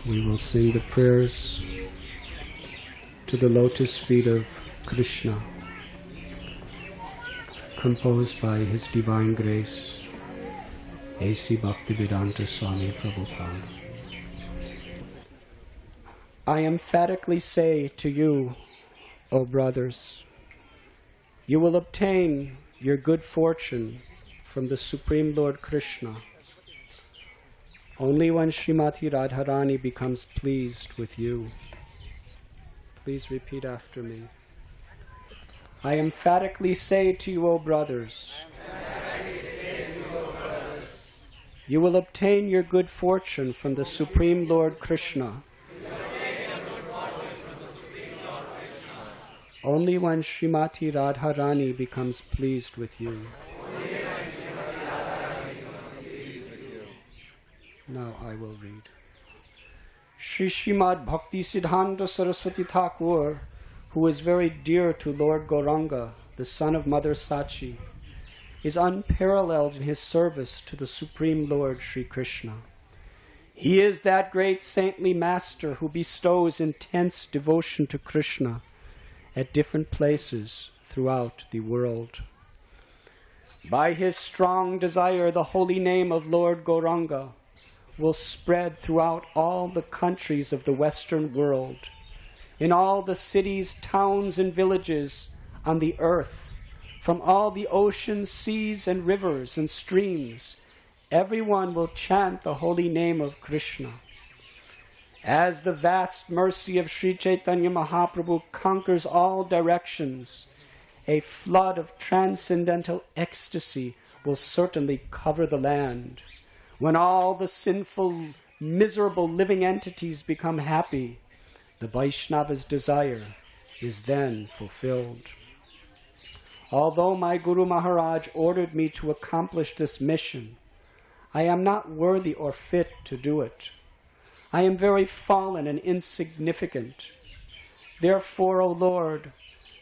We will sing the prayers to the lotus feet of Krishna, composed by His Divine Grace, A.C. Bhaktivedanta Swami Prabhupada. I emphatically say to you, O brothers, you will obtain your good fortune from the Supreme Lord Krishna only when Srimati Radharani becomes pleased with you. Please repeat after me. I emphatically say to you, O brothers, you will obtain your good fortune from the Supreme Lord Krishna only when Srimati Radharani becomes pleased with you. Now I will read. Sri Srimad Bhakti Siddhanta Saraswati Thakur, who is very dear to Lord Gauranga, the son of Mother Sachi, is unparalleled in his service to the Supreme Lord Sri Krishna. He is that great saintly master who bestows intense devotion to Krishna at different places throughout the world. By his strong desire, the holy name of Lord Gauranga will spread throughout all the countries of the Western world, in all the cities, towns, and villages on the earth, from all the oceans, seas, and rivers and streams. Everyone will chant the holy name of Krishna. As the vast mercy of Sri Chaitanya Mahaprabhu conquers all directions, a flood of transcendental ecstasy will certainly cover the land. When all the sinful, miserable living entities become happy, the Vaishnava's desire is then fulfilled. Although my Guru Maharaj ordered me to accomplish this mission, I am not worthy or fit to do it. I am very fallen and insignificant. Therefore, O Lord,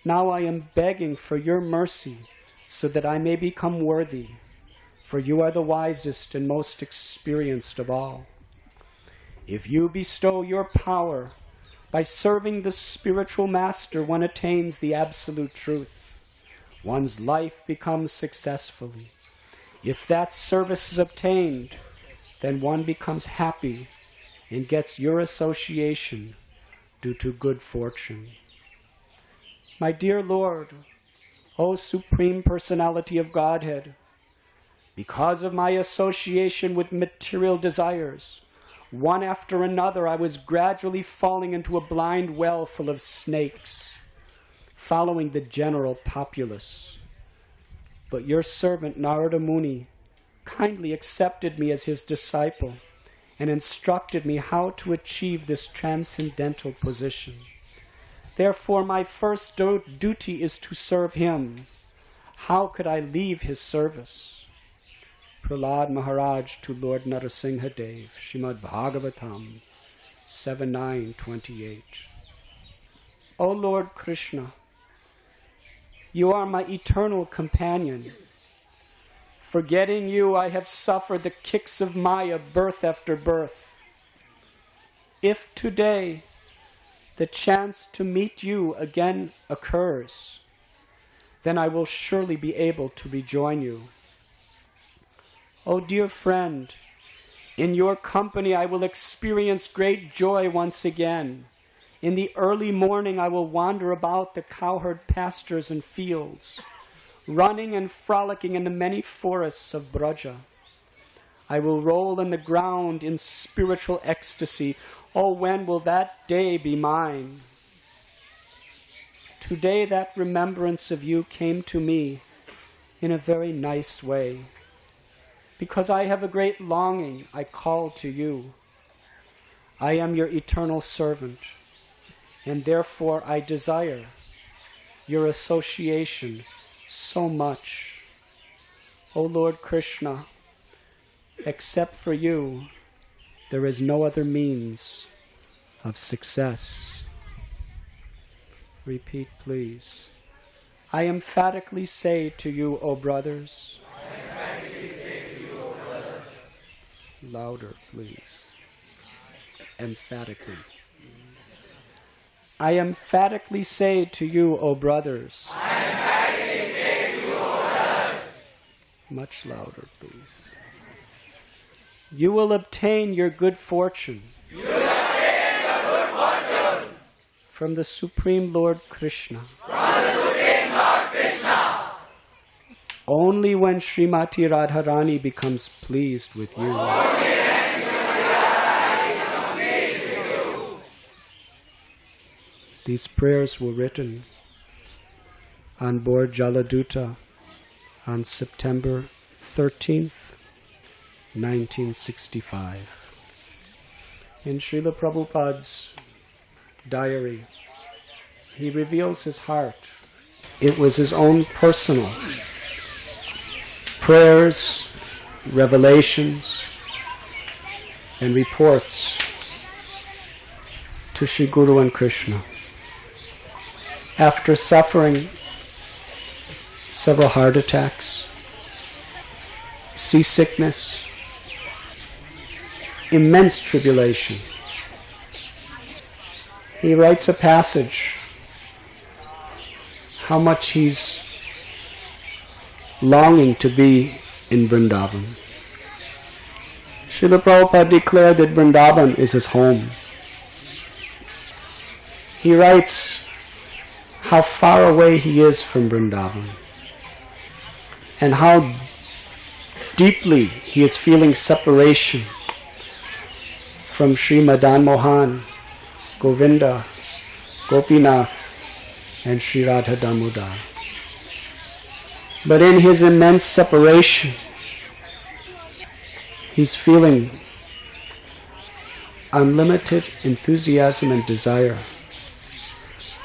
now I am begging for your mercy so that I may become worthy, for you are the wisest and most experienced of all. If you bestow your power, by serving the spiritual master one attains the absolute truth. One's life becomes successful. If that service is obtained, then one becomes happy and gets your association due to good fortune. My dear Lord, O Supreme Personality of Godhead, because of my association with material desires, one after another I was gradually falling into a blind well full of snakes, following the general populace. But your servant Narada Muni kindly accepted me as his disciple and instructed me how to achieve this transcendental position. Therefore, my first duty is to serve him. How could I leave his service? Prahlad Maharaj to Lord Narasingha Dev, Srimad Bhagavatam 7:9-28. O Lord Krishna, you are my eternal companion. Forgetting you, I have suffered the kicks of Maya birth after birth. If today the chance to meet you again occurs, then I will surely be able to rejoin you. Oh dear friend, in your company I will experience great joy once again. In the early morning I will wander about the cowherd pastures and fields, running and frolicking in the many forests of Braja. I will roll on the ground in spiritual ecstasy. Oh, when will that day be mine? Today that remembrance of you came to me in a very nice way. Because I have a great longing, I call to you. I am your eternal servant, and therefore I desire your association so much. O Lord Krishna, except for you, there is no other means of success. Repeat, please. I emphatically say to you, O brothers. Louder, please. emphatically. I emphatically say to you, O brothers. I emphatically say to you, O brothers. Much louder, please. You will obtain your good fortune. You will obtain your good fortune. From the Supreme Lord Krishna. From the Supreme Lord Krishna. Only when Srimati Radharani becomes pleased with you. Only when Srimati Radharani becomes pleased with you. These prayers were written on board Jaladuta on September 13th, 1965. In Srila Prabhupada's diary, he reveals his heart. It was his own personal prayers, revelations, and reports to Sri Guru and Krishna. After suffering several heart attacks, seasickness, immense tribulation, he writes a passage how much he's longing to be in Vrindavan. Srila Prabhupada declared that Vrindavan is his home. He writes how far away he is from Vrindavan and how deeply he is feeling separation from Sri Madan Mohan, Govinda, Gopinath, and Sri Radha Damodar. But in his immense separation, he's feeling unlimited enthusiasm and desire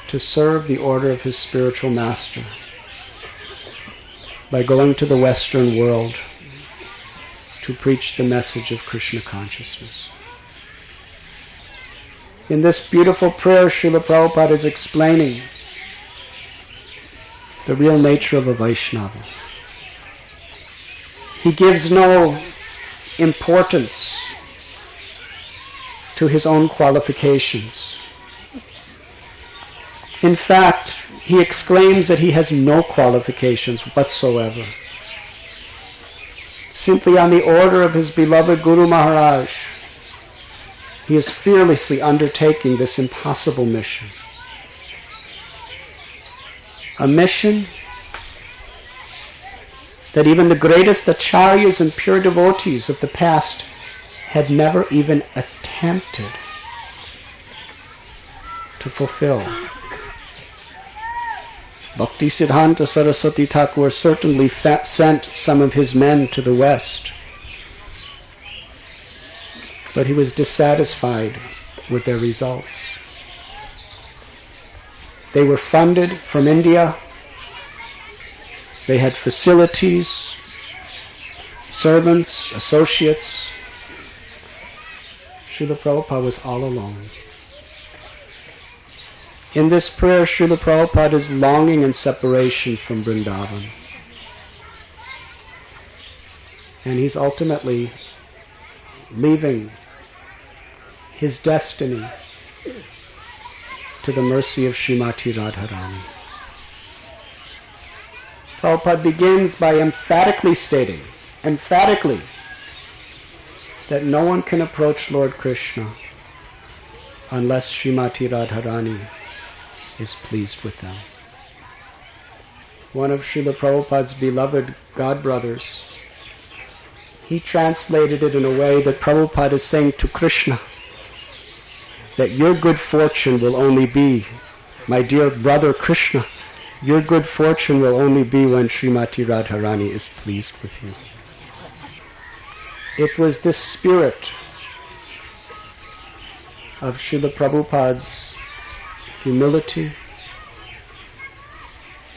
to serve the order of his spiritual master by going to the Western world to preach the message of Krishna consciousness. In this beautiful prayer, Srila Prabhupada is explaining the real nature of a Vaishnava. He gives no importance to his own qualifications. In fact, he exclaims that he has no qualifications whatsoever. Simply on the order of his beloved Guru Maharaj, he is fearlessly undertaking this impossible mission. A mission that even the greatest acharyas and pure devotees of the past had never even attempted to fulfill. Bhakti Siddhanta Saraswati Thakur certainly sent some of his men to the West, but he was dissatisfied with their results. They were funded from India. They had facilities, servants, associates. Srila Prabhupada was all alone. In this prayer, Srila Prabhupada is longing in separation from Vrindavan. And he's ultimately leaving his destiny to the mercy of Srimati Radharani. Prabhupada begins by emphatically stating, that no one can approach Lord Krishna unless Srimati Radharani is pleased with them. One of Srila Prabhupada's beloved godbrothers, he translated it in a way that Prabhupada is saying to Krishna, that your good fortune will only be, my dear brother Krishna, your good fortune will only be when Srimati Radharani is pleased with you. It was this spirit of Srila Prabhupada's humility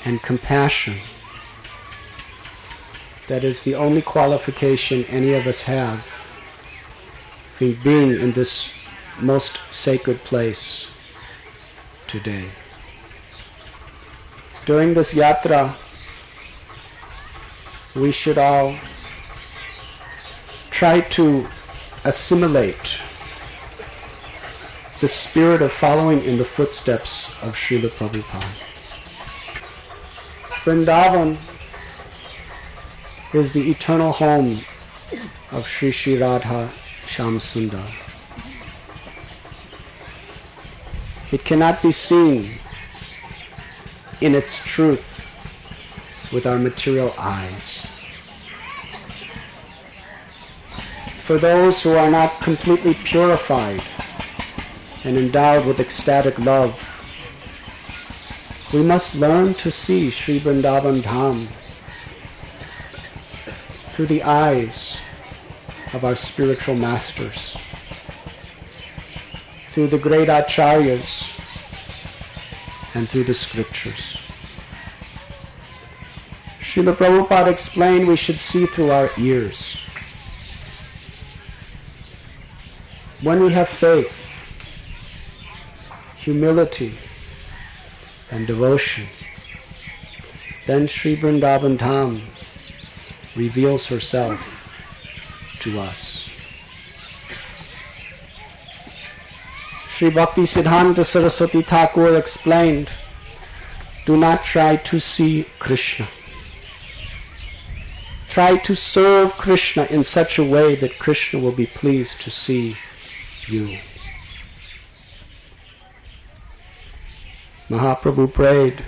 and compassion that is the only qualification any of us have for being in this most sacred place today. During this yatra, we should all try to assimilate the spirit of following in the footsteps of Srila Prabhupada. Vrindavan is the eternal home of Sri Sri Radha Shyamsundar. It cannot be seen in its truth with our material eyes. For those who are not completely purified and endowed with ecstatic love, we must learn to see Sri Vrindavan Dham through the eyes of our spiritual masters, through the great acharyas, and through the scriptures. Srila Prabhupada explained we should see through our ears. When we have faith, humility, and devotion, then Sri Vrindavan Dham reveals herself to us. Sri Bhakti Siddhanta Saraswati Thakur explained, do not try to see Krishna. Try to serve Krishna in such a way that Krishna will be pleased to see you. Mahaprabhu prayed,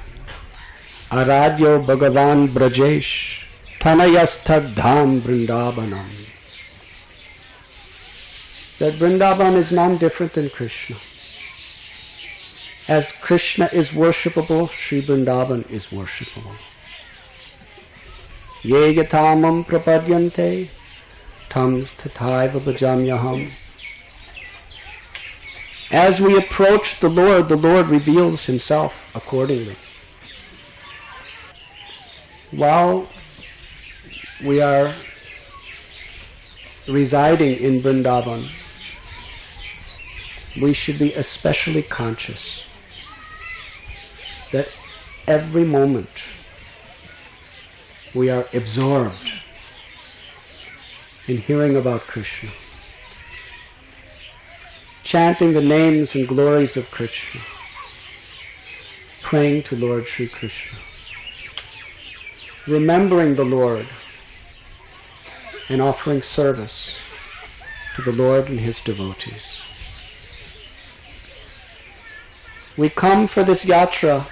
Aradhyo Bhagavan Brajesh Tanayastad Dham Vrindavanam. That Vrindavan is none different than Krishna. As Krishna is worshipable, Sri Vrindavan is worshipable. Ye yatamam prapadyante tam sthathaiva bhajamyaham. As we approach the Lord reveals himself accordingly. While we are residing in Vrindavan, we should be especially conscious that every moment we are absorbed in hearing about Krishna, chanting the names and glories of Krishna, praying to Lord Sri Krishna, remembering the Lord, and offering service to the Lord and his devotees. We come for this yatra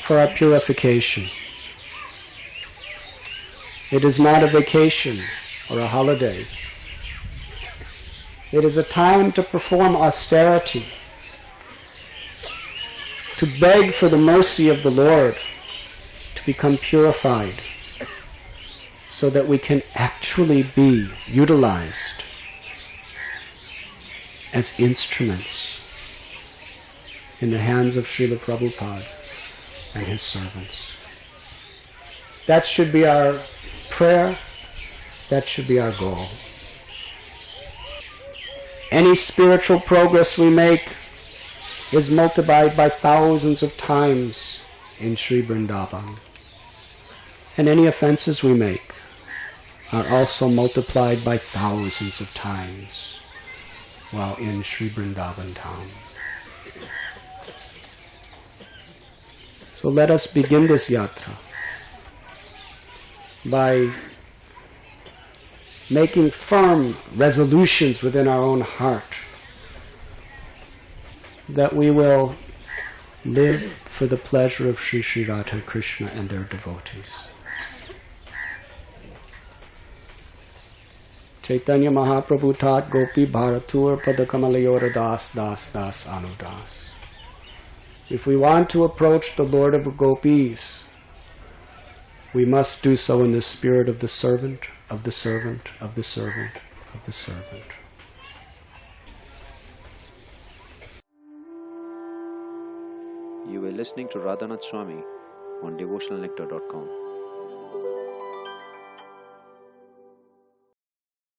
for our purification. It is not a vacation or a holiday. It is a time to perform austerity, to beg for the mercy of the Lord, to become purified, so that we can actually be utilized as instruments in the hands of Srila Prabhupada and his servants. That should be our prayer. That should be our goal. Any spiritual progress we make is multiplied by thousands of times in Sri Vrindavan. And any offenses we make are also multiplied by thousands of times while in Sri Vrindavan Dham. So let us begin this yatra by making firm resolutions within our own heart that we will live for the pleasure of Sri Sri Radha Krishna and their devotees. Chaitanya Mahaprabhu taught Gopi Bharatur Padakamalayora Das Das Das Anudas. If we want to approach the Lord of the Gopis, we must do so in the spirit of the servant, of the servant, of the servant, of the servant. You were listening to Radhanath Swami on devotionalnectar.com.